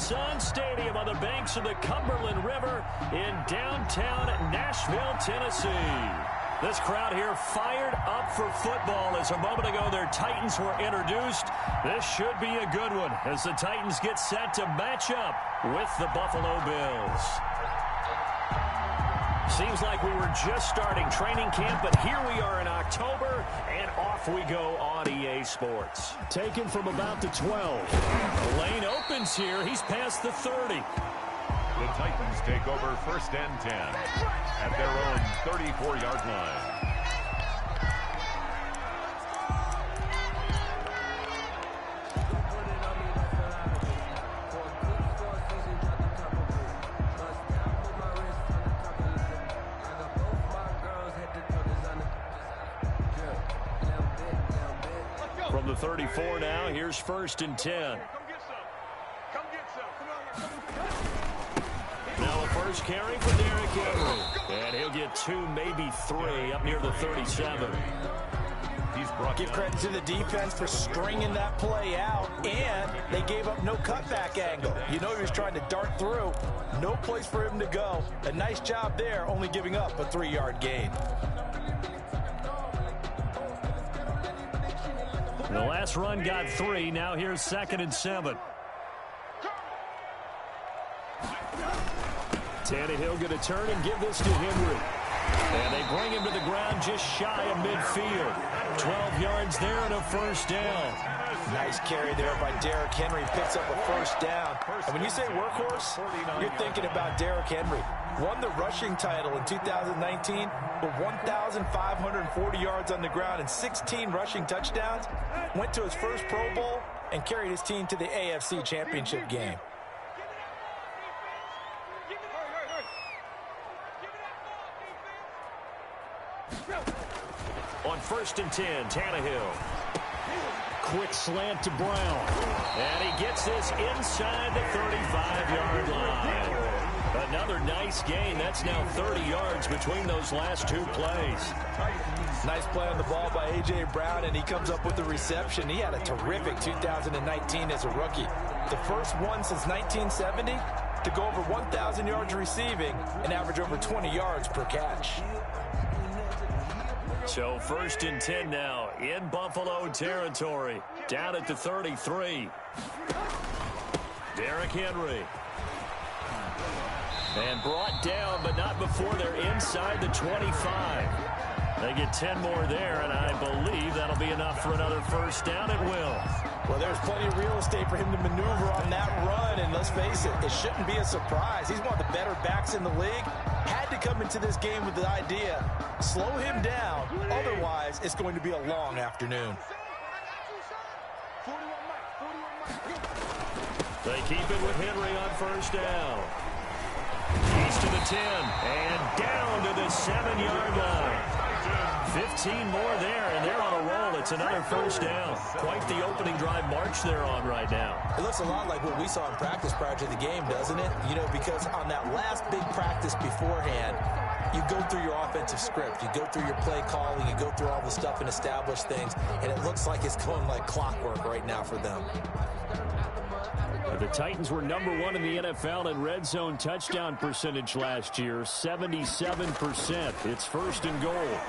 Sun Stadium on the banks of the Cumberland River in downtown Nashville, Tennessee. This crowd here fired up for football as a moment ago their Titans were introduced. This should be a good one as the Titans get set to match up with the Buffalo Bills. Seems like we were just starting training camp, but here we are in October, and off we go on EA Sports. Taken from about the 12. The lane opens here. He's past the 30. The Titans take over 1st and 10 at their own 34-yard line. From the 34 now, here's 1st and 10. Now a first carry for Derrick Henry. And he'll get 2, maybe 3 up near the 37. Give credit to the defense for stringing that play out, and they gave up no cutback angle. You know he was trying to dart through. No place for him to go. A nice job there, only giving up a 3-yard gain. The last run got 3. Now here's 2nd and 7. Tannehill going to turn and give this to Henry. And they bring him to the ground just shy of midfield. 12 yards there and a first down. Nice carry there by Derrick Henry. Picks up a first down. And when you say workhorse, you're thinking about Derrick Henry. Won the rushing title in 2019 with 1,540 yards on the ground and 16 rushing touchdowns. Went to his first Pro Bowl and carried his team to the AFC Championship game. On 1st and 10, Tannehill. Quick slant to Brown. And he gets this inside the 35-yard line. Another nice gain. That's now 30 yards between those last 2 plays. Nice play on the ball by A.J. Brown, and he comes up with the reception. He had a terrific 2019 as a rookie. The first one since 1970 to go over 1,000 yards receiving and average over 20 yards per catch. So 1st and 10 now in Buffalo territory. Down at the 33. Derrick Henry. And brought down, but not before they're inside the 25. They get 10 more there, and I believe that'll be enough for another first down. It will. Well, there's plenty of real estate for him to maneuver on that run, and let's face it, it shouldn't be a surprise. He's one of the better backs in the league. Had to come into this game with the idea, slow him down, otherwise it's going to be a long afternoon. They keep it with Henry on first down. He's to the 10, and down to the 7-yard line. 15 more there, and they're on a roll. It's another first down. Quite the opening drive march they're on right now. It looks a lot like what we saw in practice prior to the game, doesn't it? You know, because on that last big practice beforehand, you go through your offensive script, you go through your play calling, you go through all the stuff and establish things, and it looks like it's going like clockwork right now for them. The Titans were number 1 in the NFL in red zone touchdown percentage last year, 77%. It's 1st and goal.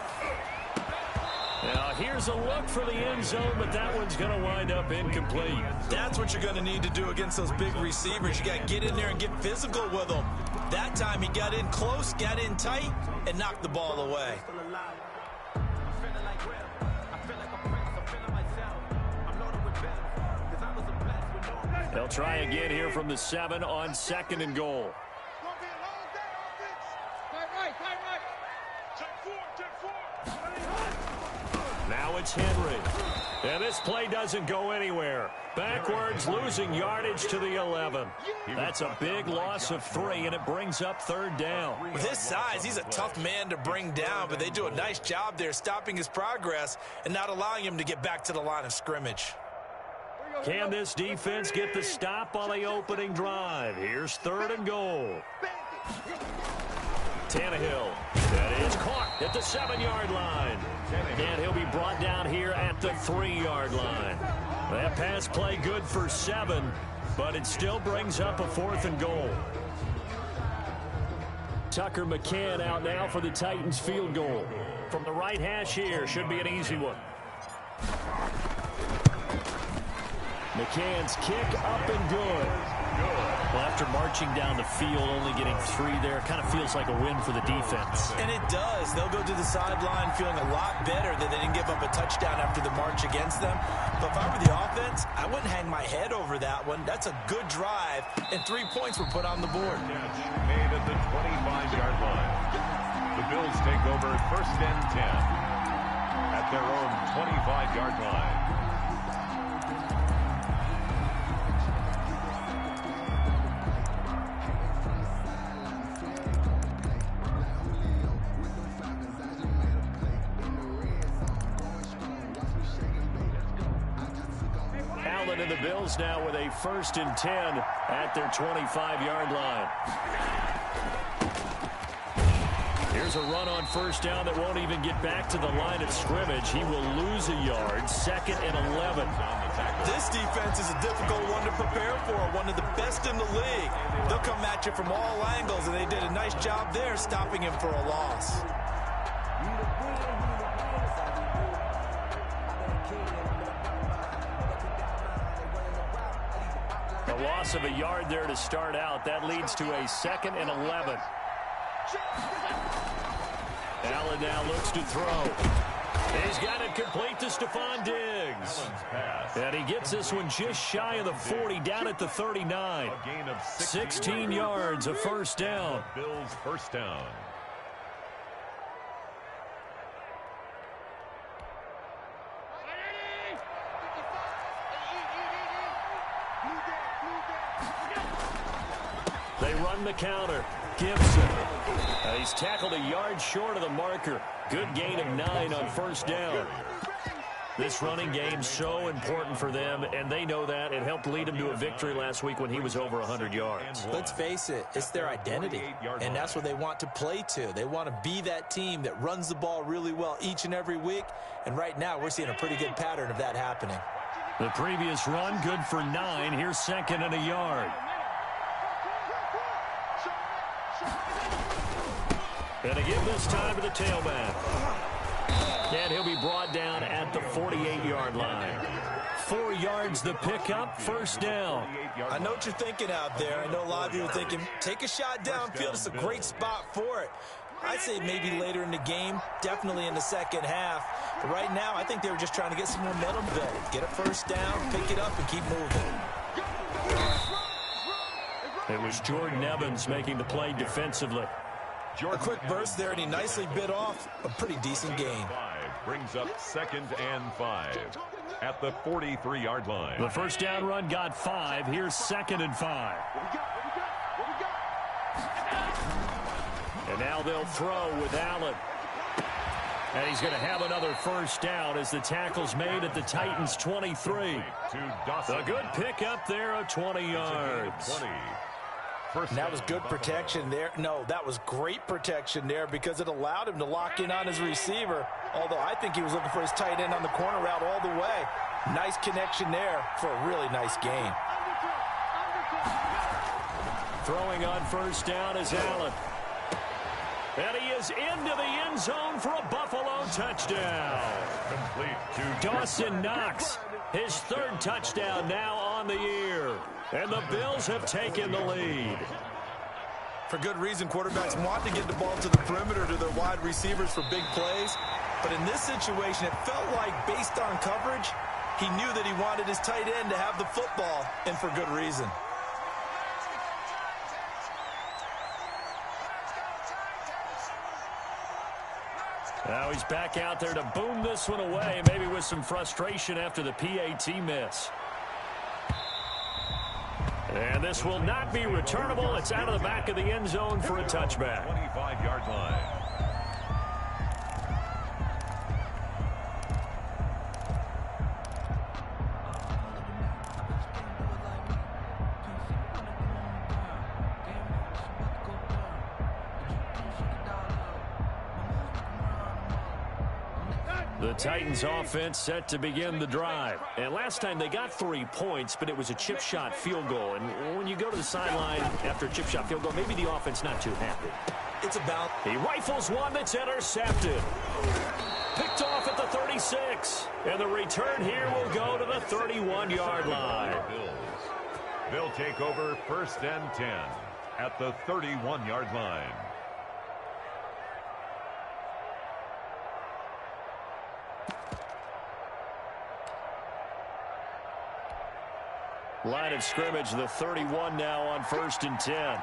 Now here's a look for the end zone, but that one's going to wind up incomplete. That's what you're going to need to do against those big receivers. You got to get in there and get physical with them. That time he got in close, got in tight, and knocked the ball away. They'll try again here from the 7 on 2nd and goal. Now it's Henry. And this play doesn't go anywhere. Backwards, losing yardage to the 11. That's a big loss of 3, and it brings up 3rd down. With his size, he's a tough man to bring down, but they do a nice job there stopping his progress and not allowing him to get back to the line of scrimmage. Can this defense get the stop on the opening drive? Here's 3rd and goal. Tannehill. That is caught at the 7-yard line. And he'll be brought down here at the 3-yard line. That pass play good for 7. but it still brings up a 4th and goal. Tucker McCann out now for the Titans field goal. From the right hash here, should be an easy one. McCann's kick up and good. Well, after marching down the field, only getting 3 there, kind of feels like a win for the defense. And it does. They'll go to the sideline feeling a lot better that they didn't give up a touchdown after the march against them. But if I were the offense, I wouldn't hang my head over that one. That's a good drive, and 3 points were put on the board. Made at the 25-yard line. The Bills take over 1st and 10 at their own 25-yard line. And the Bills now with a 1st and 10 at their 25-yard line. Here's a run on 1st down that won't even get back to the line of scrimmage. He will lose a yard. 2nd and 11. This defense is a difficult one to prepare for, one of the best in the league. They'll come at you from all angles, and they did a nice job there stopping him for a loss. A loss of a yard there to start out. That leads to a 2nd and 11. Allen now looks to throw. He's got it complete to Stephon Diggs. And he gets this one just shy of the 40, down at the 39. 16 yards, a 1st down. Bills 1st down. They run the counter. Gibson. He's tackled a yard short of the marker. Good gain of 9 on 1st down. This running game so important for them, and they know that. It helped lead him to a victory last week when he was over 100 yards. Let's face it, it's their identity, and that's what they want to play to. They want to be that team that runs the ball really well each and every week, and right now we're seeing a pretty good pattern of that happening. The previous run, good for 9. Here's 2nd and a yard. And again this time to the tailback. And he'll be brought down at the 48-yard line. 4 yards the pickup, 1st down. I know what you're thinking out there. I know a lot of you are thinking, take a shot downfield. It's a great spot for it. I'd say maybe later in the game, definitely in the 2nd half. But right now, I think they were just trying to get some momentum built. Get a 1st down, pick it up, and keep moving. It was Jordan Evans making the play defensively. A quick burst there, and he nicely bit off a pretty decent gain. Brings up 2nd and 5 at the 43-yard line. The 1st down run got 5. Here's 2nd and 5. And now they'll throw with Allen. And he's going to have another 1st down as the tackle's made at the Titans' 23. A good pickup there of 20 yards. And that was good protection there. No, that was great protection there because it allowed him to lock in on his receiver. Although I think he was looking for his tight end on the corner route all the way. Nice connection there for a really nice gain. Throwing on 1st down is Allen. And he is into the end zone for a Buffalo touchdown. Complete to Dawson Knox, his 3rd touchdown now on the year. And the Bills have taken the lead. For good reason, quarterbacks want to get the ball to the perimeter to their wide receivers for big plays. But in this situation, it felt like based on coverage, he knew that he wanted his tight end to have the football, and for good reason. Now he's back out there to boom this one away, maybe with some frustration after the PAT miss. And this will not be returnable. It's out of the back of the end zone for a touchback. 25-yard line. The Titans offense set to begin the drive. And last time they got 3 points, but it was a chip shot field goal. And when you go to the sideline after a chip shot field goal, maybe the offense not too happy. It's about... He rifles one that's intercepted. Picked off at the 36. And the return here will go to the 31-yard line. They'll take over 1st and 10 at the 31-yard line. Line of scrimmage, the 31 now on 1st and 10.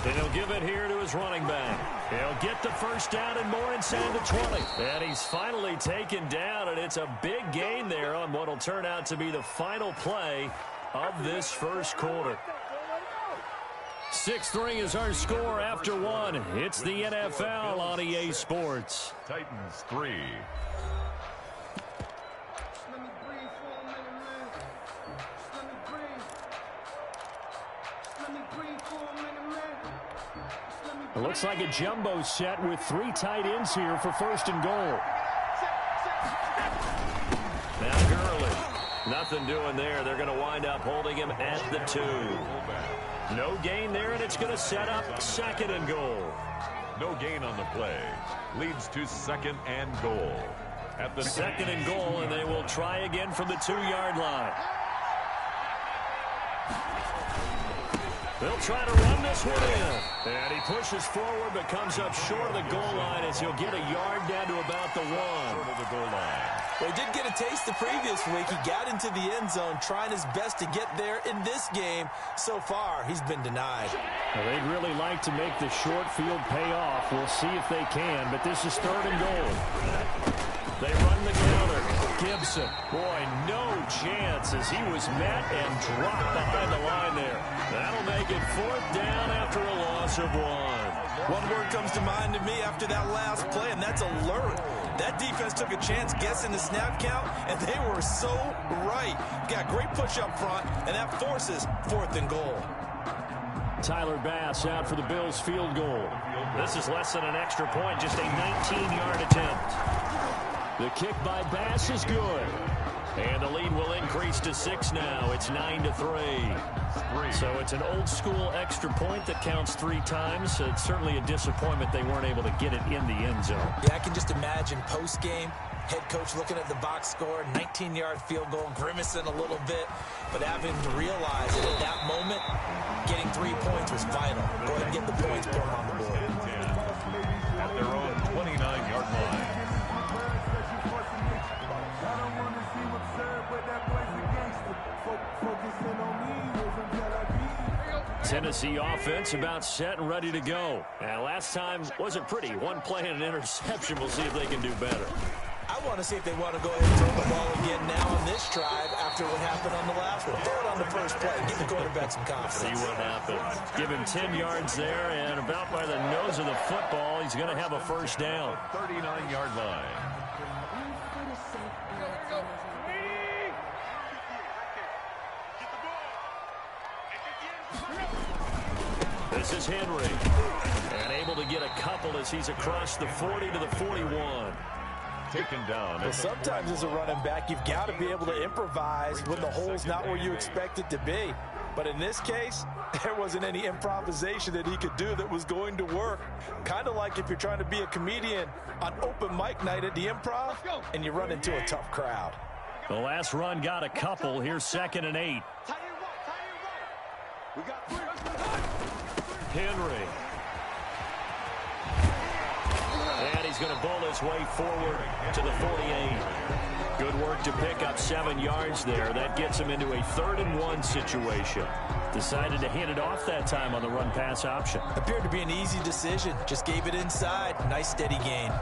And he'll give it here to his running back. He'll get the first down and more inside the 20. And he's finally taken down, and it's a big gain there on what will turn out to be the final play of this first quarter. 6-3 is our score after one. It's the NFL on EA Sports. Titans 3. It looks like a jumbo set with 3 tight ends here for 1st and goal. Now Gurley. Nothing doing there. They're going to wind up holding him at the 2. No gain there, and it's going to set up 2nd and goal. No gain on the play. Leads to 2nd and goal. At the 2nd and goal, and they will try again from the 2-yard line. They'll try to run this one in. And he pushes forward but comes up short of the goal line as he'll get a yard down to about the 1. Short of the goal line. Well, he did get a taste the previous week. He got into the end zone trying his best to get there in this game. So far, he's been denied. Well, they'd really like to make the short field pay off. We'll see if they can, but this is 3rd and goal. They run the counter. Gibson. Boy, no chance as he was met and dropped behind the line there. That'll make it 4th down after a loss of 1. One word comes to mind to me after that last play, and that's alert. That defense took a chance guessing the snap count, and they were so right. Got great push up front, and that forces 4th and goal. Tyler Bass out for the Bills field goal. This is less than an extra point, just a 19-yard attempt. The kick by Bass is good. And the lead will increase to 6 now. It's 9-3. So it's an old-school extra point that counts 3 times. It's certainly a disappointment they weren't able to get it in the end zone. Yeah, I can just imagine post-game, head coach looking at the box score, 19-yard field goal, grimacing a little bit, but having to realize that at that moment, getting 3 points was vital. Go ahead and get the points, put them on the board. At their own 29-yard line. Tennessee offense about set and ready to go. And last time wasn't pretty. 1 play and an interception. We'll see if they can do better. I want to see if they want to go ahead and throw the ball again now on this drive after what happened on the last one. Throw it on the first play. Give the quarterback some confidence. See what happens. Give him 10 yards there, and about by the nose of the football, he's going to have a first down. 39-yard line. This is Henry. And able to get a couple as he's across the 40 to the 41. Taken down. Well, sometimes as a running back, you've got to be able to improvise when the hole's not where you expect it to be. But in this case, there wasn't any improvisation that he could do that was going to work. Kind of like if you're trying to be a comedian on open mic night at the Improv and you run into a tough crowd. The last run got a couple. Here's 2nd and 8. Henry. And he's going to bowl his way forward to the 48. Good work to pick up 7 yards there. That gets him into a 3rd and 1 situation. Decided to hand it off that time on the run-pass option. Appeared to be an easy decision. Just gave it inside. Nice steady gain.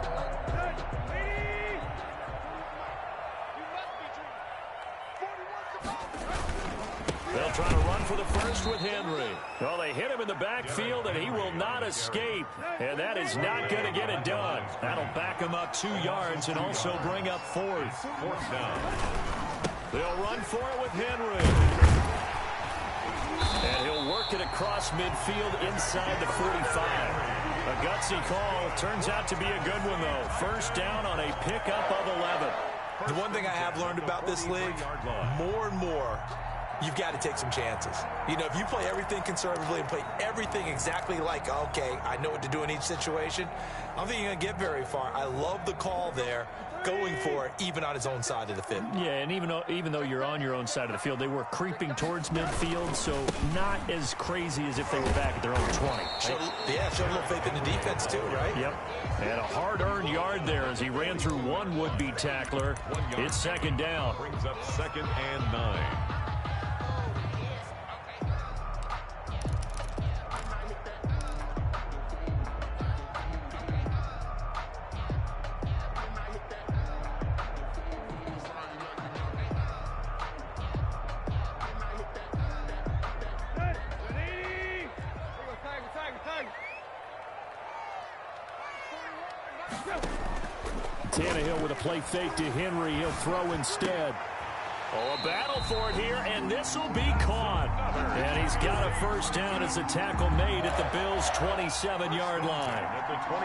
They'll try to run for the first with Henry. Well, they hit him in the backfield, and he will not escape. And that is not going to get it done. That'll back him up 2 yards and also bring up 4th. 4th down. They'll run for it with Henry. And he'll work it across midfield inside the 45. A gutsy call. Turns out to be a good one, though. First down on a pickup of 11. The one thing I have learned about this league, more and more, you've got to take some chances. You know, if you play everything conservatively and play everything exactly like, okay, I know what to do in each situation, I don't think you're going to get very far. I love the call there, going for it, even on his own side of the field. Yeah, and even though you're on your own side of the field, they were creeping towards midfield, so not as crazy as if they were back at their own 20. Showed a little faith in the defense too, right? Yep. And a hard-earned yard there as he ran through one would-be tackler. It's second down. Brings up 2nd and 9. Tannehill with a play fake to Henry. He'll throw instead. Oh, a battle for it here, and this will be caught. And he's got a first down as the tackle made at the Bills' 27-yard line.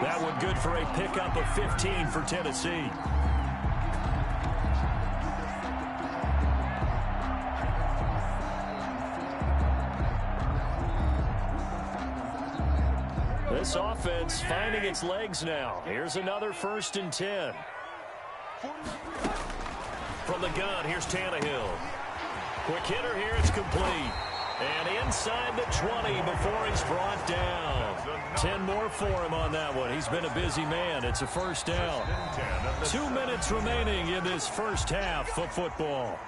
That one good for a pickup of 15 for Tennessee. This offense finding its legs now. Here's another 1st and 10. From the gun, here's Tannehill. Quick hitter here, it's complete. And inside the 20 before he's brought down. 10 more for him on that one. He's been a busy man. It's a first down. 2 minutes remaining in this first half of football.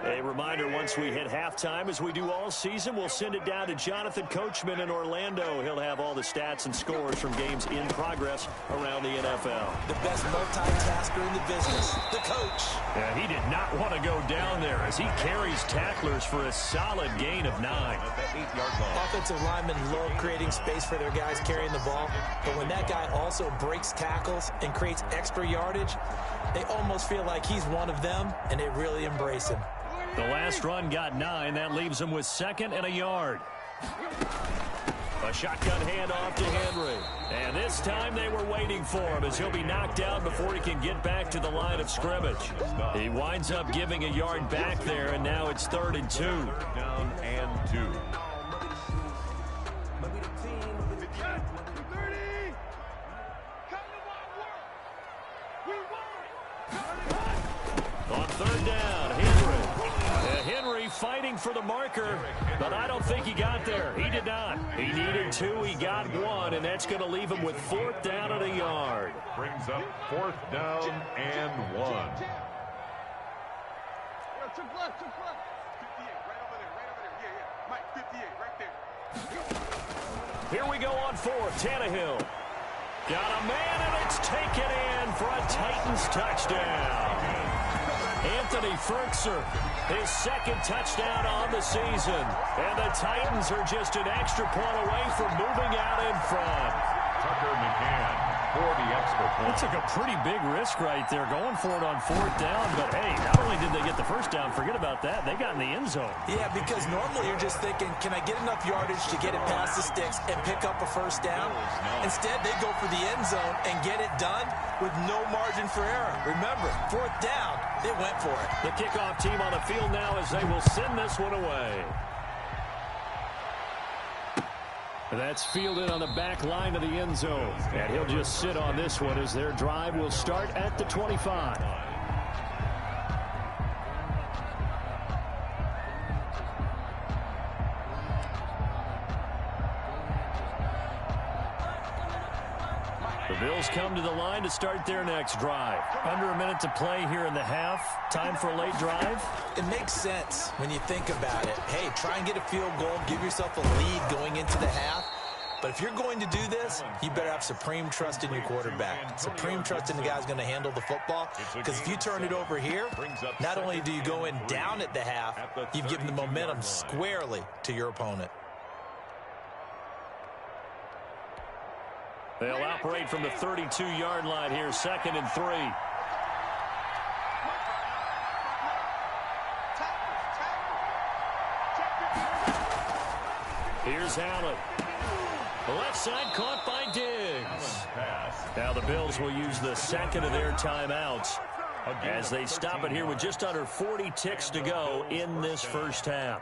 A reminder, once we hit halftime, as we do all season, we'll send it down to Jonathan Coachman in Orlando. He'll have all the stats and scores from games in progress around the NFL. The best multitasker in the business, the coach. Yeah, he did not want to go down there as he carries tacklers for a solid gain of 9. Offensive linemen love creating space for their guys carrying the ball, but when that guy also breaks tackles and creates extra yardage, they almost feel like he's one of them, and they really embrace him. The last run got 9. That leaves him with 2nd and a yard. A shotgun handoff to Henry. And this time they were waiting for him as he'll be knocked out before he can get back to the line of scrimmage. He winds up giving a yard back there, and now it's 3rd and 2. Down and 2. On 3rd down, Henry. Henry fighting for the marker, but I don't think he got there. He did not. He needed 2. He got 1, and that's going to leave him with 4th down and a yard. Brings up 4th down and 1. Took left. 58, right over there. Yeah. Mike, 58, right there. Here we go on 4th. Tannehill. Got a man, and it's taken in for a Titans touchdown. Anthony Ferkser, his 2nd touchdown on the season. And the Titans are just an extra point away from moving out in front. Tucker McCann for the extra point. It took a pretty big risk right there going for it on 4th down. But, hey, not only did they get the first down, forget about that, they got in the end zone. Yeah, because normally you're just thinking, can I get enough yardage to get it past the sticks and pick up a first down? Instead, they go for the end zone and get it done with no margin for error. Remember, 4th down, they went for it. The kickoff team on the field now as they will send this one away. That's fielded on the back line of the end zone. And he'll just sit on this one as their drive will start at the 25. The Bills come to the line to start their next drive. Under a minute to play here in the half. Time for a late drive. It makes sense when you think about it. Hey, try and get a field goal. Give yourself a lead going into the half. But if you're going to do this, you better have supreme trust in your quarterback. Supreme trust in the guy's going to handle the football. Because if you turn it over here, not only do you go in down at the half, you've given the momentum squarely to your opponent. They'll operate from the 32-yard line here, 2nd and 3. Here's Allen. The left side caught by Diggs. Now the Bills will use the second of their timeouts as they stop it here with just under 40 ticks to go in this first half.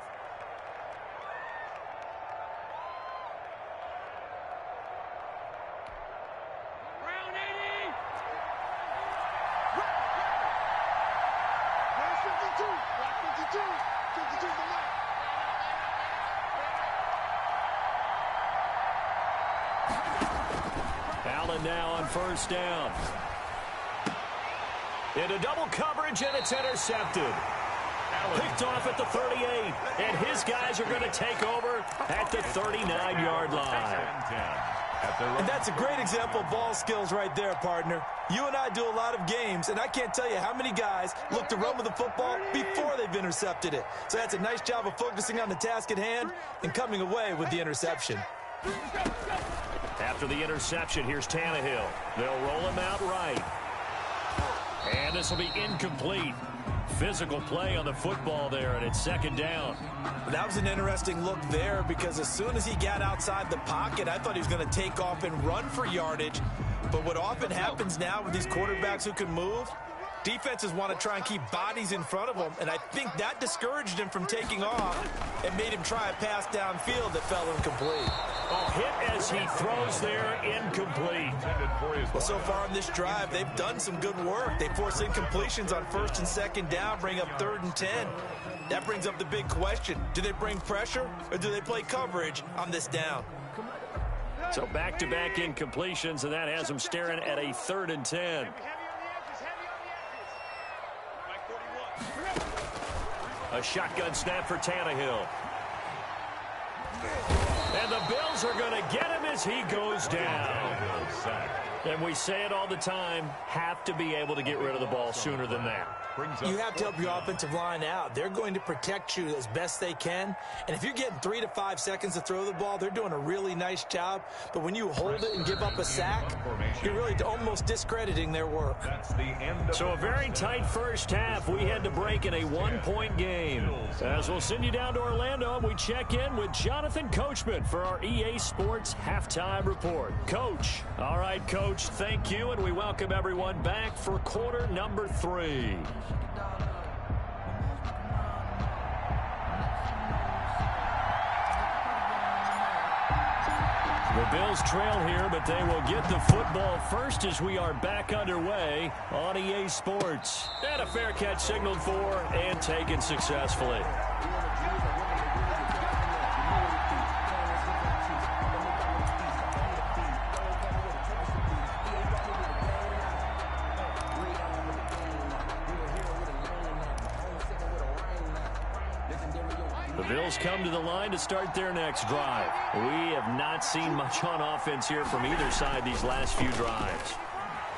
Allen now on first down. Into double coverage, and it's intercepted. Picked off at the 38, and his guys are going to take over at the 39-yard line. And that's a great example of ball skills right there, partner. You and I do a lot of games, and I can't tell you how many guys look to run with the football before they've intercepted it. So that's a nice job of focusing on the task at hand and coming away with the interception. After the interception, here's Tannehill. They'll roll him out right. And this will be incomplete. Physical play on the football there, and it's second down. That was an interesting look there because as soon as he got outside the pocket, I thought he was going to take off and run for yardage. But what often happens now with these quarterbacks who can move, defenses want to try and keep bodies in front of them, and I think that discouraged him from taking off and made him try a pass downfield that fell incomplete. Oh, hit as he throws there, incomplete. Well, so far on this drive, they've done some good work. They force incompletions on first and second down, bring up 3rd and 10. That brings up the big question. Do they bring pressure or do they play coverage on this down? So back-to-back incompletions, and that has them staring at a 3rd and 10. A shotgun snap for Tannehill. And the Bills are going to get him as he goes down. And we say it all the time, have to be able to get rid of the ball sooner than that. You have to help your offensive line out. They're going to protect you as best they can. And if you're getting 3 to 5 seconds to throw the ball, they're doing a really nice job. But when you hold it and give up a sack, you're really almost discrediting their work. So a very tight first half. We had to break in a 1-point game. As we'll send you down to Orlando, we check in with Jonathan Coachman for our EA Sports Halftime Report. Coach. All right, Coach, thank you, and we welcome everyone back for quarter number 3. The Bills trail here, but they will get the football first as we are back underway on EA Sports. And a fair catch signaled for and taken successfully. The Bills come to the line to start their next drive. We have not seen much on offense here from either side these last few drives.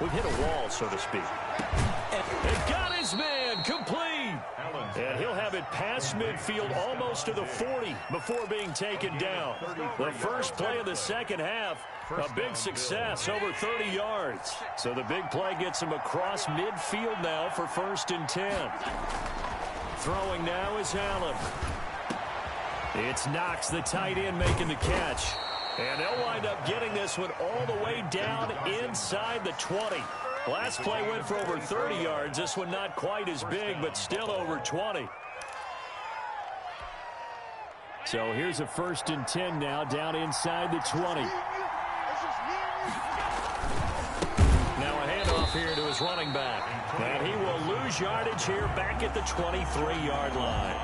We've hit a wall, so to speak. And got his man complete. And he'll have it past midfield almost to the 40 before being taken down. The first play of the second half, a big success, over 30 yards. So the big play gets him across midfield now for 1st and 10. Throwing now is Allen. It's Knox, the tight end, making the catch. And they'll wind up getting this one all the way down inside the 20. Last play went for over 30 yards. This one not quite as big, but still over 20. So here's a 1st and 10 now, down inside the 20. Now a handoff here to his running back. And he will lose yardage here back at the 23-yard line.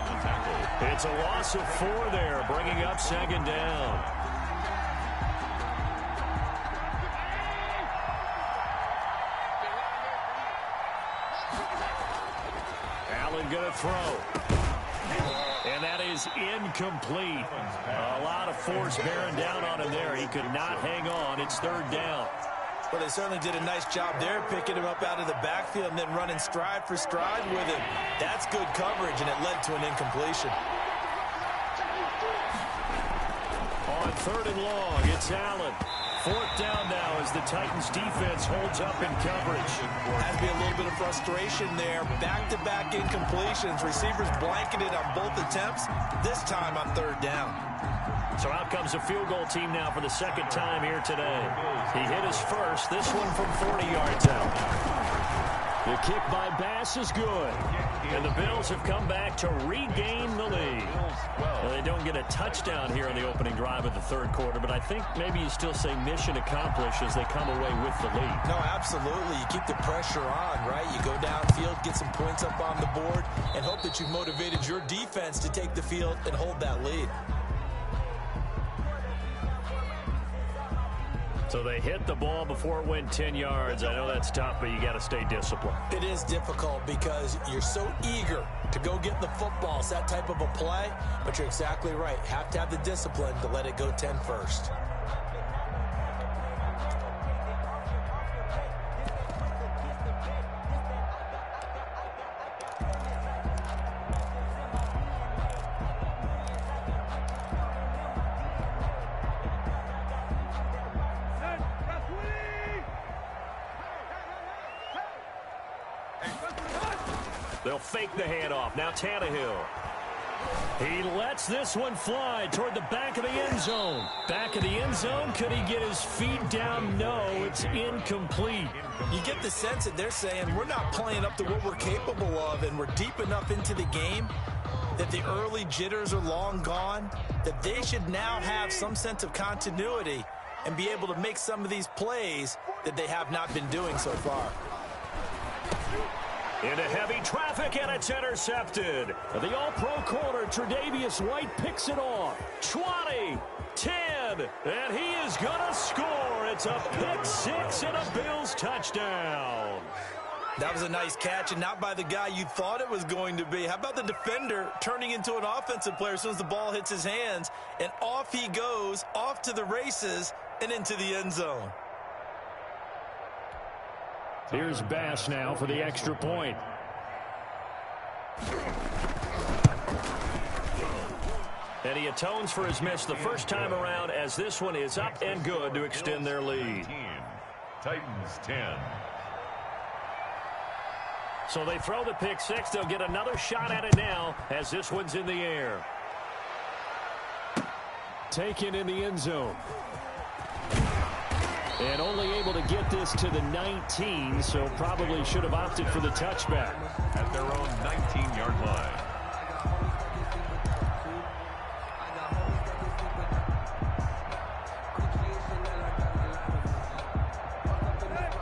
It's a loss of 4 there, bringing up 2nd down. Allen going to throw. And that is incomplete. A lot of force bearing down on him there. He could not hang on. It's 3rd down. Well, they certainly did a nice job there, picking him up out of the backfield and then running stride for stride with him. That's good coverage, and it led to an incompletion. On 3rd and long, it's Allen. 4th down now as the Titans defense holds up in coverage. Has to be a little bit of frustration there. Back-to-back incompletions. Receivers blanketed on both attempts, this time on 3rd down. So out comes a field goal team now for the second time here today. He hit his first, this one from 40 yards out. The kick by Bass is good. And the Bills have come back to regain the lead. Well, they don't get a touchdown here in the opening drive of the third quarter, but I think maybe you still say mission accomplished as they come away with the lead. No, absolutely. You keep the pressure on, right? You go downfield, get some points up on the board, and hope that you've motivated your defense to take the field and hold that lead. So they hit the ball before it went 10 yards. I know that's tough, but you got to stay disciplined. It is difficult because you're so eager to go get the football. It's that type of a play, but you're exactly right. Have to have the discipline to let it go 10 first. They'll fake the handoff. Now Tannehill. He lets this one fly toward the back of the end zone. Back of the end zone. Could he get his feet down? No, it's incomplete. You get the sense that they're saying we're not playing up to what we're capable of, and we're deep enough into the game that the early jitters are long gone, that they should now have some sense of continuity and be able to make some of these plays that they have not been doing so far. Into heavy traffic, and it's intercepted. The all-pro corner, Tre'Davious White, picks it off. 20, 10, and he is going to score. It's a pick six and a Bills touchdown. That was a nice catch, and not by the guy you thought it was going to be. How about the defender turning into an offensive player as soon as the ball hits his hands, and off he goes, off to the races, and into the end zone. Here's Bass now for the extra point. And he atones for his miss the first time around as this one is up and good to extend their lead. Titans 10. So they throw the pick six. They'll get another shot at it now as this one's in the air. Taken in the end zone. And only able to get this to the 19, so probably should have opted for the touchback. At their own 19-yard line.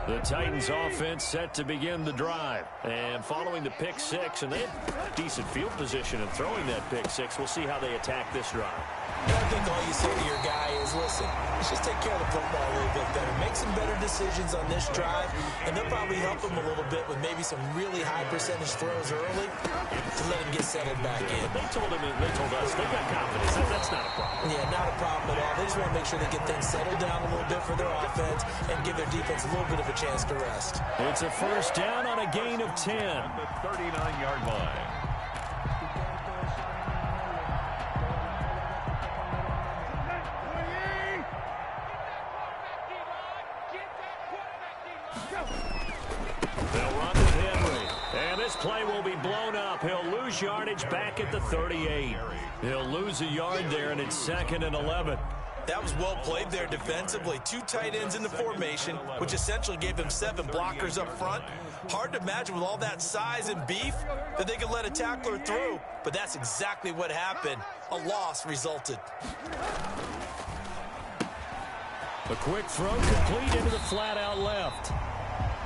The Titans offense set to begin the drive. And following the pick six, and they had decent field position in throwing that pick six. We'll see how they attack this drive. I think all you say to your guy is, listen, let's just take care of the football a little bit better. Make some better decisions on this drive, and they'll probably help him a little bit with maybe some really high percentage throws early to let him get settled back in. But they told us they've got confidence. That's not a problem. Yeah, not a problem at all. They just want to make sure they get things settled down a little bit for their offense and give their defense a little bit of a chance to rest. It's a first down on a gain of 10. On the 39-yard line. They'll run with Henry. And this play will be blown up. He'll lose yardage back at the 38. He'll lose a yard there, and it's 2nd and 11. That was well played there defensively. 2 tight ends in the formation, which essentially gave them 7 blockers up front. Hard to imagine with all that size and beef that they could let a tackler through, but that's exactly what happened. A loss resulted. A quick throw complete into the flat out left.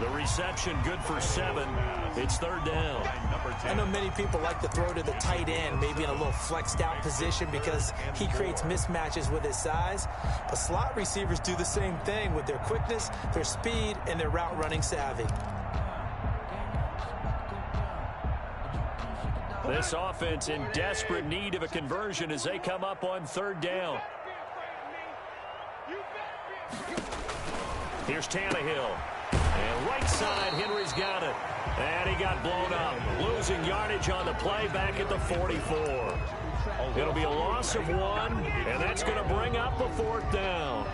The reception good for 7. It's 3rd down. I know many people like to throw to the tight end, maybe in a little flexed out position because he creates mismatches with his size. But slot receivers do the same thing with their quickness, their speed, and their route running savvy. This offense in desperate need of a conversion as they come up on 3rd down. Here's Tannehill. And right side, Henry's got it. And he got blown up. Losing yardage on the play back at the 44. It'll be a loss of 1, and that's going to bring up a 4th down.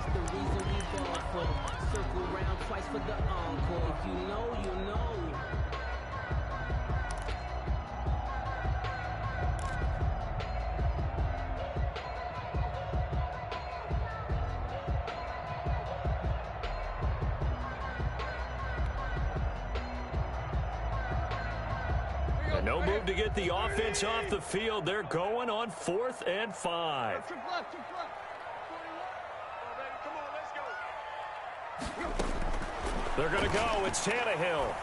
No move to get the offense off the field. They're going on 4th and 5. They're going to go. It's Tannehill.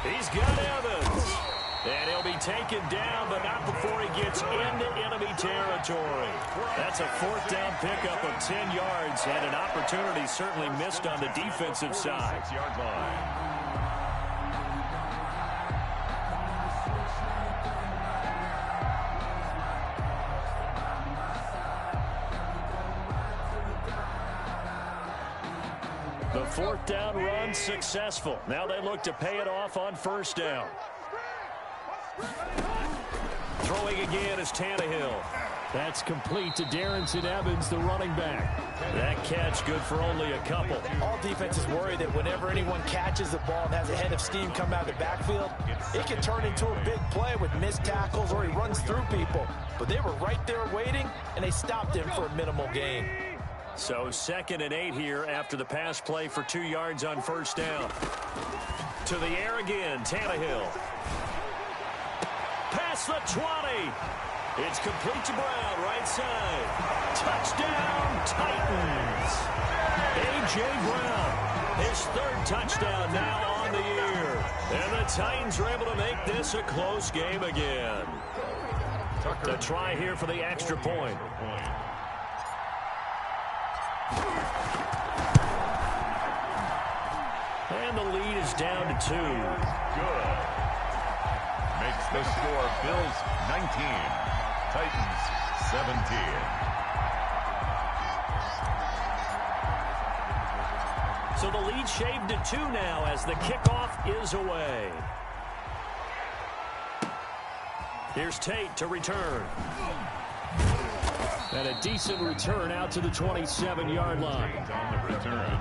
He's got Evans. And he'll be taken down, but not before he gets into enemy territory. That's a 4th down pickup of 10 yards, and an opportunity certainly missed on the defensive side. 6-yard line. The 4th down run successful. Now they look to pay it off on 1st down. Throwing again is Tannehill. That's complete to Darrington Evans, the running back. That catch good for only a couple. All defenses worry that whenever anyone catches the ball and has a head of steam come out of the backfield, it can turn into a big play with missed tackles or he runs through people. But they were right there waiting, and they stopped him for a minimal gain. So 2nd and 8 here after the pass play for 2 yards on 1st down. To the air again, Tannehill. Past the 20. It's complete to Brown, right side. Touchdown, Titans. A.J. Brown, his 3rd touchdown now on the year. And the Titans are able to make this a close game again. To try here for the extra point. And the lead is down to 2. Good. Makes the score Bills 19, Titans 17. So the lead shaved to 2 now as the kickoff is away. Here's Tate to return. And a decent return out to the 27-yard line. On the return,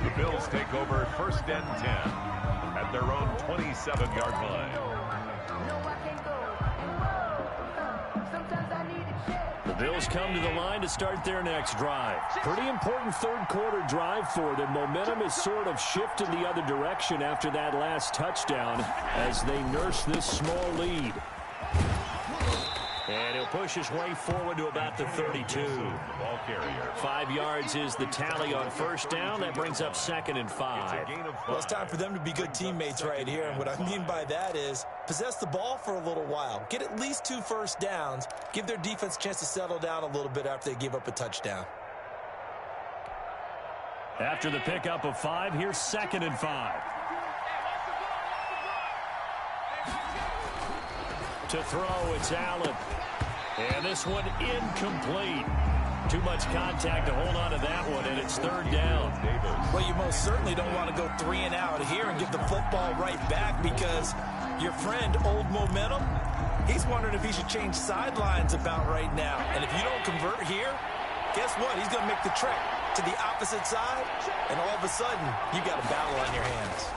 the Bills take over 1st and 10 at their own 27-yard line. The Bills come to the line to start their next drive. Pretty important 3rd quarter drive for them. Momentum is sort of shifted the other direction after that last touchdown as they nurse this small lead. And he'll push his way forward to about the 32. Ball carrier. 5 yards is the tally on 1st down. That brings up 2nd and 5. Well, it's time for them to be good teammates right here. And what I mean by that is possess the ball for a little while. Get at least 2 first downs. Give their defense a chance to settle down a little bit after they give up a touchdown. After the pickup of 5, here's 2nd and 5. To throw, it's Allen. And this one incomplete. Too much contact to hold on to that one, and it's 3rd down. Well, you most certainly don't want to go 3 and out here and give the football right back because your friend, Old Momentum, he's wondering if he should change sidelines about right now. And if you don't convert here, guess what? He's going to make the trek to the opposite side, and all of a sudden, you got a battle on your hands.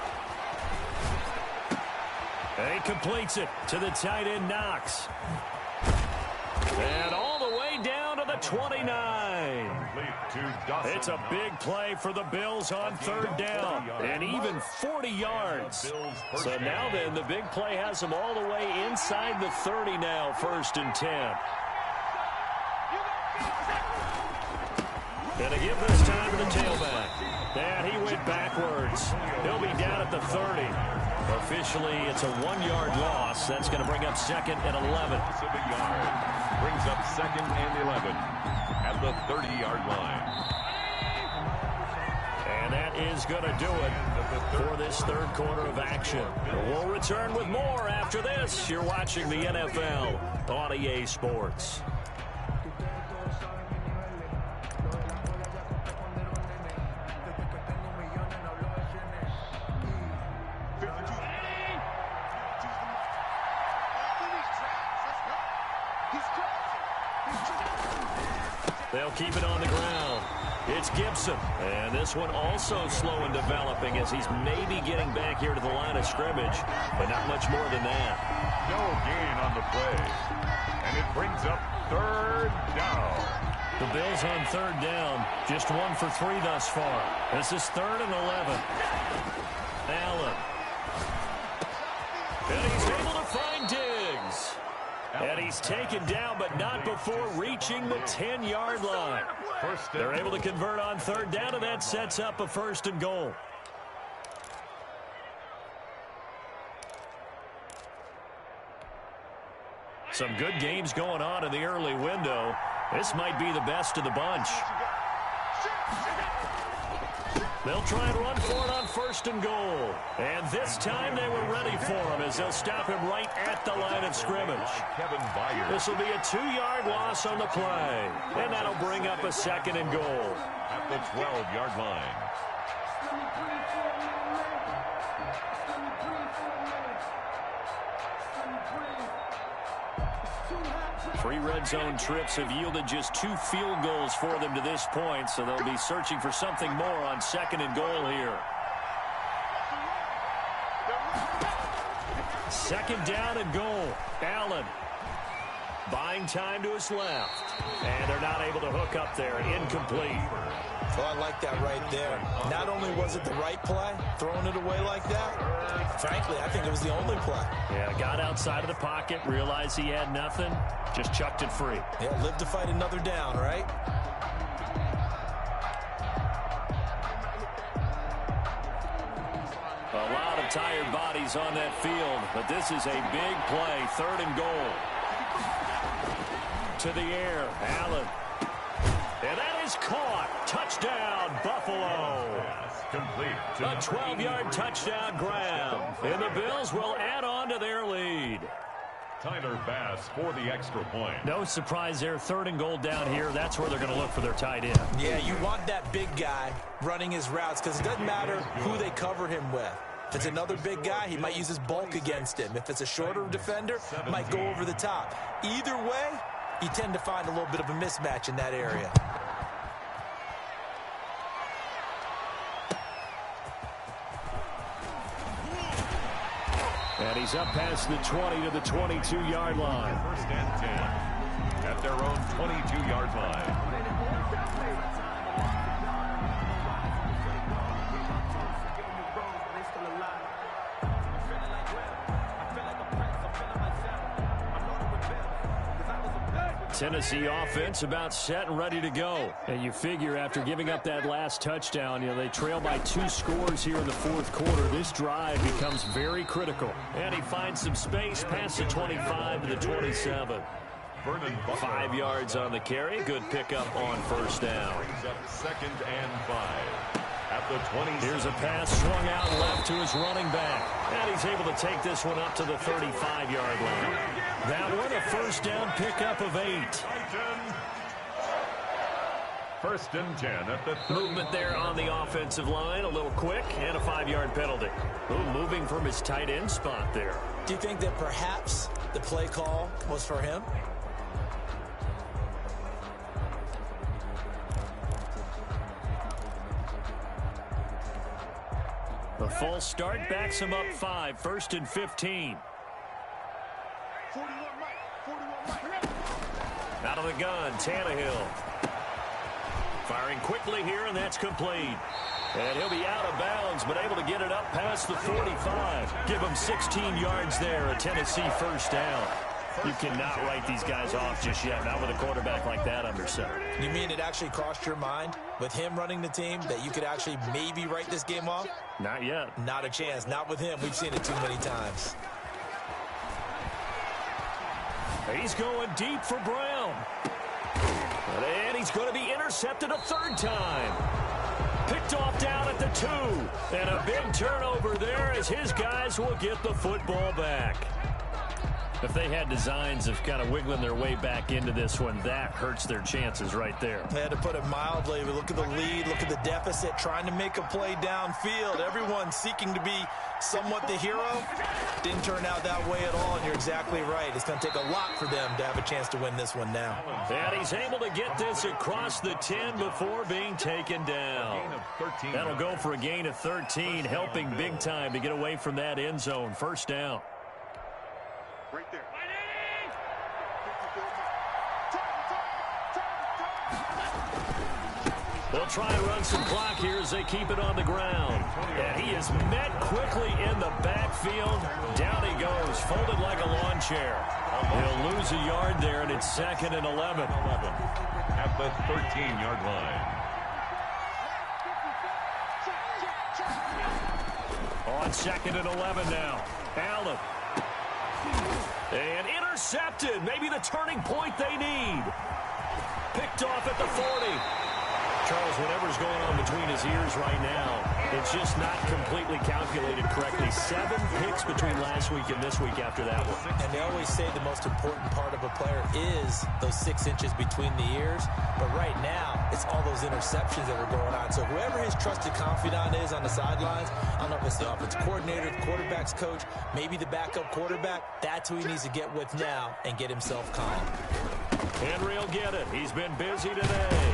And he completes it to the tight end, Knox. And all the way down to the 29. It's a big play for the Bills on 3rd down. And even 40 yards. So now then, the big play has them all the way inside the 30 now, 1st and 10. And to give this time to the tailback. And he went backwards. He'll be down at the 30. Officially, it's a 1-yard loss. That's going to bring up 2nd and 11. Brings up 2nd and 11 at the 30-yard line. And that is going to do it for this 3rd quarter of action. We'll return with more after this. You're watching the NFL on EA Sports. They'll keep it on the ground. It's Gibson. And this one also slow in developing as he's maybe getting back here to the line of scrimmage, but not much more than that. No gain on the play. And it brings up 3rd down. The Bills on 3rd down. Just 1 for 3 thus far. This is 3rd and 11. Allen. And he's able to find Diggs. And he's taken down, but not before reaching the 10-yard line. They're able to convert on third down, and that sets up a first and goal. Some good games going on in the early window. This might be the best of the bunch. They'll try and run for it on first and goal. And this time they were ready for him as they'll stop him right at the line of scrimmage. This will be a 2-yard loss on the play. And that'll bring up a second and goal. At the 12-yard line. Three red zone trips have yielded just 2 field goals for them to this point, so they'll be searching for something more on second and goal here. Second down and goal. Allen buying time to his left. And they're not able to hook up there. Incomplete. Well, I like that right there. Not only was it the right play, throwing it away like that, frankly, I think it was the only play. Yeah, got outside of the pocket, realized he had nothing, just chucked it free. Yeah, live to fight another down, right? A lot of tired bodies on that field, but this is a big play, third and goal. To the air, Allen. And that is caught. Touchdown, Buffalo. Complete. A 12-yard touchdown grab. And the Bills will add on to their lead. Tyler Bass for the extra point. No surprise there. Third and goal down here. That's where they're going to look for their tight end. Yeah, you want that big guy running his routes because it doesn't matter who they cover him with. If it's another big guy, he might use his bulk against him. If it's a shorter defender, might go over the top. Either way, you tend to find a little bit of a mismatch in that area. And he's up past the 20 to the 22-yard line. First and 10 at their own 22-yard line. Tennessee offense about set and ready to go. And you figure after giving up that last touchdown, they trail by 2 scores here in the fourth quarter. This drive becomes very critical. And he finds some space past the 25 to the 27. 5 yards on the carry. Good pickup on first down. Second and 5. At the 20. Here's a pass swung out left to his running back. And he's able to take this one up to the 35-yard line. That one a first down pickup of 8. First and 10 at the 30. Movement there on the offensive line. A little quick and a 5-yard penalty. Moving from his tight end spot there. Do you think that perhaps the play call was for him? The false start backs him up 5. First and 15. Out of the gun, Tannehill. Firing quickly here, and that's complete. And he'll be out of bounds, but able to get it up past the 45. Give him 16 yards there, a Tennessee first down. You cannot write these guys off just yet, not with a quarterback like that under center. You mean it actually crossed your mind with him running the team that you could actually maybe write this game off? Not yet. Not a chance. Not with him. We've seen it too many times. He's going deep for Brown. And he's going to be intercepted a third time. Picked off down at the 2. And a big turnover there as his guys will get the football back. If they had designs of kind of wiggling their way back into this one, that hurts their chances right there. They had to put it mildly. But look at the lead. Look at the deficit. Trying to make a play downfield. Everyone seeking to be somewhat the hero. Didn't turn out that way at all, and you're exactly right. It's going to take a lot for them to have a chance to win this one now. And he's able to get this across the 10 before being taken down. That'll go for a gain of 13, helping big time to get away from that end zone. First down. Right there. They'll try and run some clock here as they keep it on the ground. And he is met quickly in the backfield. Down he goes, folded like a lawn chair. He'll lose a yard there, and it's 2nd and 11. At the 13-yard line. On 2nd and 11 now. Allen. And intercepted. Maybe the turning point they need. Picked off at the 40. Charles, whatever's going on between his ears right now, it's just not completely calculated correctly. 7 picks between last week and this week after that one. And they always say the most important part of a player is those 6 inches between the ears. But right now, it's all those interceptions that are going on. So whoever his trusted confidant is on the sidelines, I don't know if it's the offensive coordinator, the quarterback's coach, maybe the backup quarterback, that's who he needs to get with now and get himself calm. Henry will get it. He's been busy today.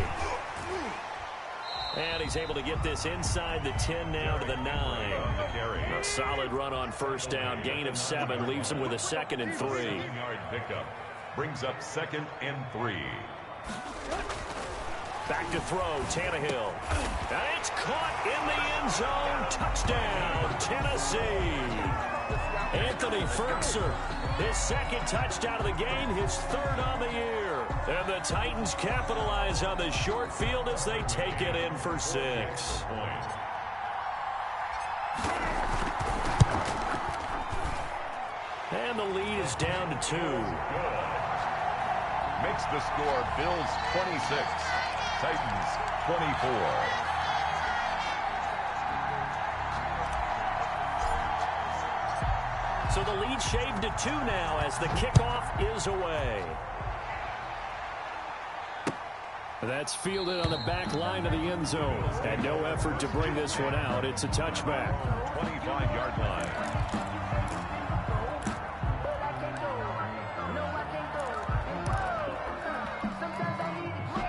And he's able to get this inside the 10 now to the 9. A solid run on first down. Gain of 7 leaves him with a 2nd and 3. 7-yard pickup brings up 2nd and 3. Back to throw, Tannehill. And it's caught in the end zone. Touchdown, Tennessee. Anthony Ferguson, his 2nd touchdown of the game, his 3rd on the year. And the Titans capitalize on the short field as they take it in for 6. And the lead is down to 2. Makes the score Bills 26, Titans 24. So the lead shaved to 2 now as the kickoff is away. That's fielded on the back line of the end zone. And no effort to bring this one out. It's a touchback. 25-yard line.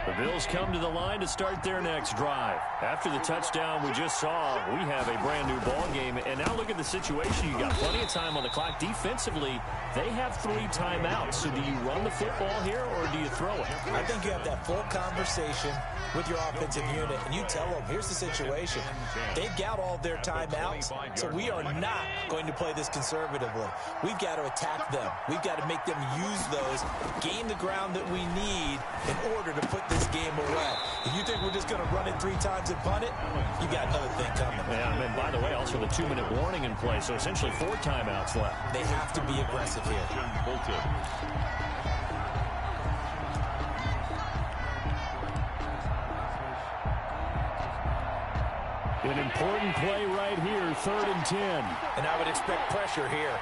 The Bills come to the line to start their next drive. After the touchdown we just saw, we have a brand new ball game. And now look at the situation. You got plenty of time on the clock. Defensively, they have 3 timeouts. So do you run the football here or do you throw it? I think you have that full conversation with your offensive unit, and you tell them, here's the situation. They've got all their timeouts, so we are not going to play this conservatively. We've got to attack them. We've got to make them use those, gain the ground that we need in order to put this game away. If you think we're just going to run it 3 times and punt it, you got another thing coming. Yeah, and by the way, also the 2-minute warning in play, so essentially 4 timeouts left. They have to be aggressive here. An important play right here, 3rd and 10. And I would expect pressure here.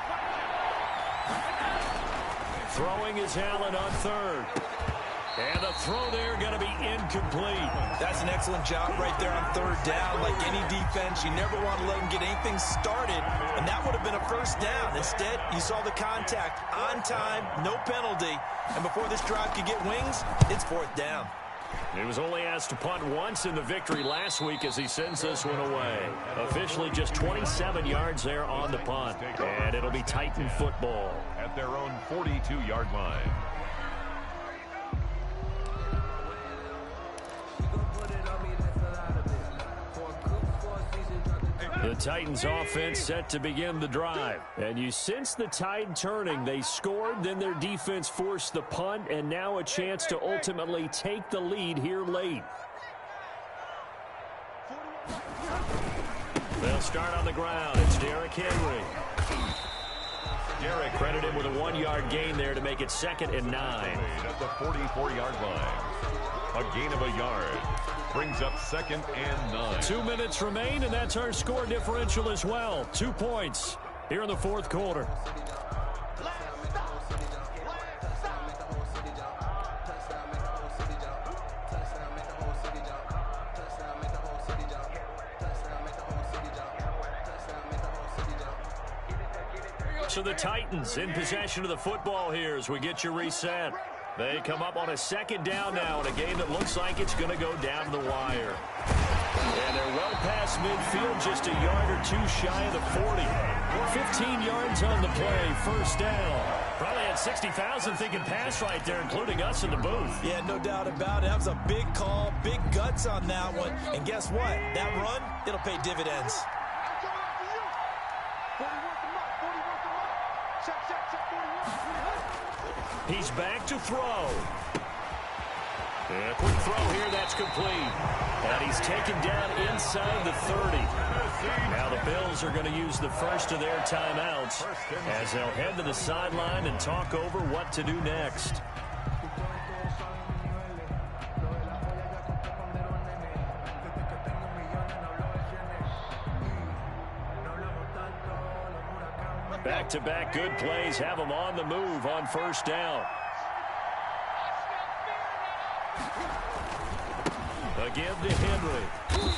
Throwing is Allen on 3rd. And the throw there going to be incomplete. That's an excellent job right there on 3rd down. Like any defense, you never want to let them get anything started. And that would have been a 1st down. Instead, you saw the contact on time, no penalty. And before this drive could get wings, it's 4th down. He was only asked to punt once in the victory last week as he sends this one away. Officially just 27 yards there on the punt. And it'll be Titan football. At their own 42-yard line. The Titans offense set to begin the drive. And you sense the tide turning. They scored, then their defense forced the punt, and now a chance to ultimately take the lead here late. They'll start on the ground. It's Derrick Henry. Derrick credited with a 1-yard gain there to make it 2nd and 9. At the 44-yard line. A gain of a yard. Brings up 2nd and 9. 2 minutes remain, and that's our score differential as well. 2 points here in the 4th quarter. So the Titans in possession of the football here as we get you reset. They come up on a 2nd down now in a game that looks like it's going to go down to the wire. And they're well past midfield, just a yard or 2 shy of the 40. 15 yards on the play, 1st down. Probably had 60,000 thinking pass right there, including us in the booth. Yeah, no doubt about it. That was a big call, big guts on that one. And guess what? That run, it'll pay dividends. He's back to throw. A quick throw here, that's complete. And he's taken down inside the 30. Now the Bills are going to use the first of their timeouts as they'll head to the sideline and talk over what to do next. Back-to-back good plays have them on the move on first down. A give to Henry.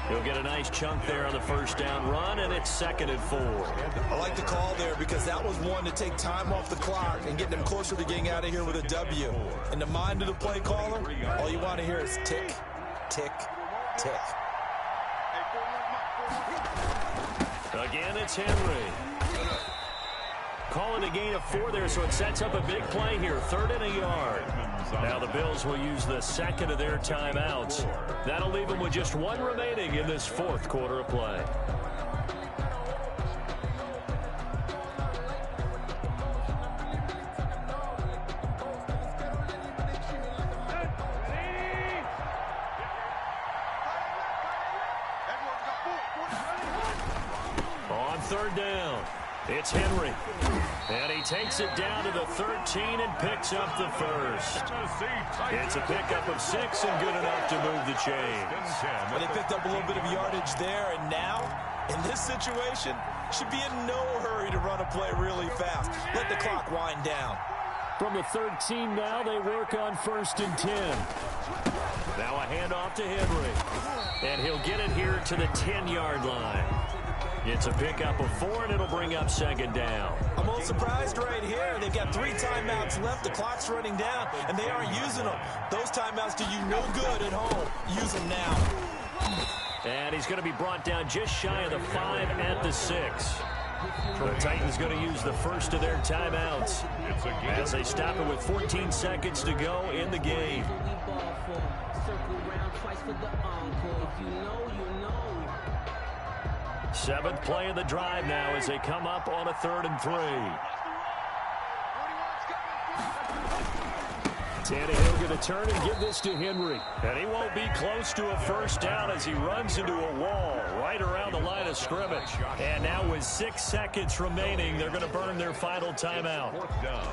He'll get a nice chunk there on the first down run, and it's 2nd and 4. I like the call there because that was one to take time off the clock and get them closer to getting out of here with a W. In the mind of the play caller, all you want to hear is tick, tick, tick. Again, it's Henry. Calling a gain of 4 there, so it sets up a big play here. 3rd and a yard. Now the Bills will use the second of their timeouts. That'll leave them with just 1 remaining in this 4th quarter of play. On 3rd down, it's Henry. And he takes it down to the 13 and picks up the first. It's a pickup of 6 and good enough to move the chains. But they picked up a little bit of yardage there, and now, in this situation, should be in no hurry to run a play really fast. Let the clock wind down. From the 13 now, they work on 1st and 10. Now a handoff to Henry. And he'll get it here to the 10-yard line. It's a pickup of 4, and it'll bring up 2nd down. I'm a little surprised right here. They've got 3 timeouts left. The clock's running down, and they aren't using them. Those timeouts do you no good at home. Use them now. And he's going to be brought down just shy of the 5 at the 6. The Titans going to use the first of their timeouts as they stop it with 14 seconds to go in the game. 7th play of the drive now as they come up on a 3rd and 3. Tannehill going to turn and give this to Henry. And he won't be close to a first down as he runs into a wall right around the line of scrimmage. And now with 6 seconds remaining, they're going to burn their final timeout. 4th down.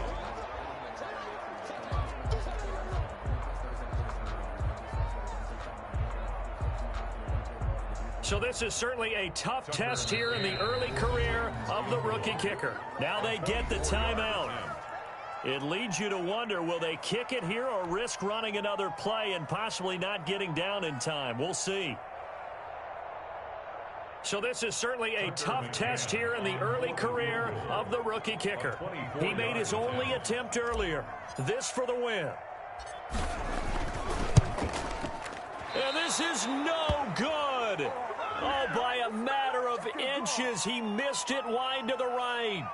So this is certainly a tough test here in the early career of the rookie kicker. Now they get the timeout. It leads you to wonder, will they kick it here or risk running another play and possibly not getting down in time? We'll see. So this is certainly a tough test here in the early career of the rookie kicker. He made his only attempt earlier. This for the win. And this is no good. Oh, by a matter of inches, he missed it wide to the right.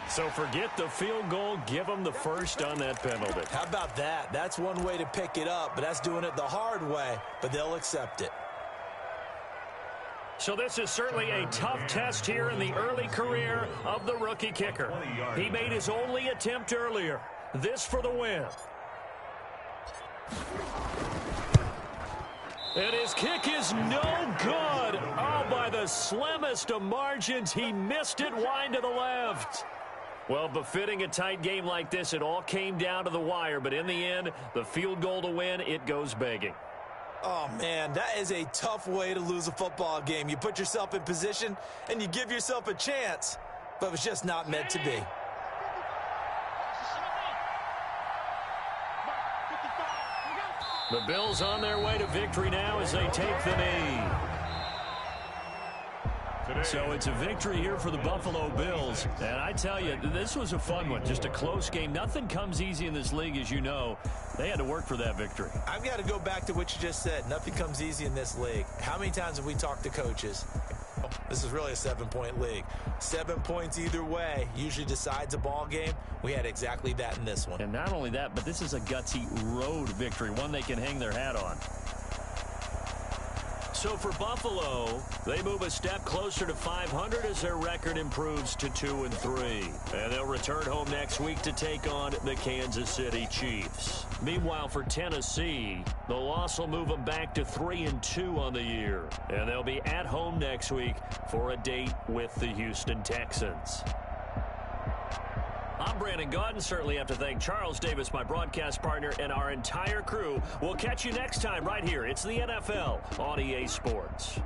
So forget the field goal. Give them the first on that penalty. How about that? That's one way to pick it up, but that's doing it the hard way, but they'll accept it. So this is certainly a tough test here in the early career of the rookie kicker. He made his only attempt earlier. This for the win. And his kick is no good. Oh, by the slimmest of margins, he missed it wide to the left. Well, befitting a tight game like this, it all came down to the wire, but in the end, the field goal to win, it goes begging. Oh, man, that is a tough way to lose a football game. You put yourself in position, and you give yourself a chance, but it was just not meant to be. The Bills on their way to victory now as they take the knee. So it's a victory here for the Buffalo Bills. And I tell you, this was a fun one. Just a close game. Nothing comes easy in this league, as you know. They had to work for that victory. I've got to go back to what you just said. Nothing comes easy in this league. How many times have we talked to coaches? this is really a 7-point league. 7 points either way usually decides a ball game. We had exactly that in this one. And not only that, but this is a gutsy road victory, one they can hang their hat on. So for Buffalo, they move a step closer to 500 as their record improves to 2-3. And they'll return home next week to take on the Kansas City Chiefs. Meanwhile, for Tennessee, the loss will move them back to 3-2 on the year. And they'll be at home next week for a date with the Houston Texans. I'm Brandon Gaudin. Certainly have to thank Charles Davis, my broadcast partner, and our entire crew. We'll catch you next time right here. It's the NFL on EA Sports.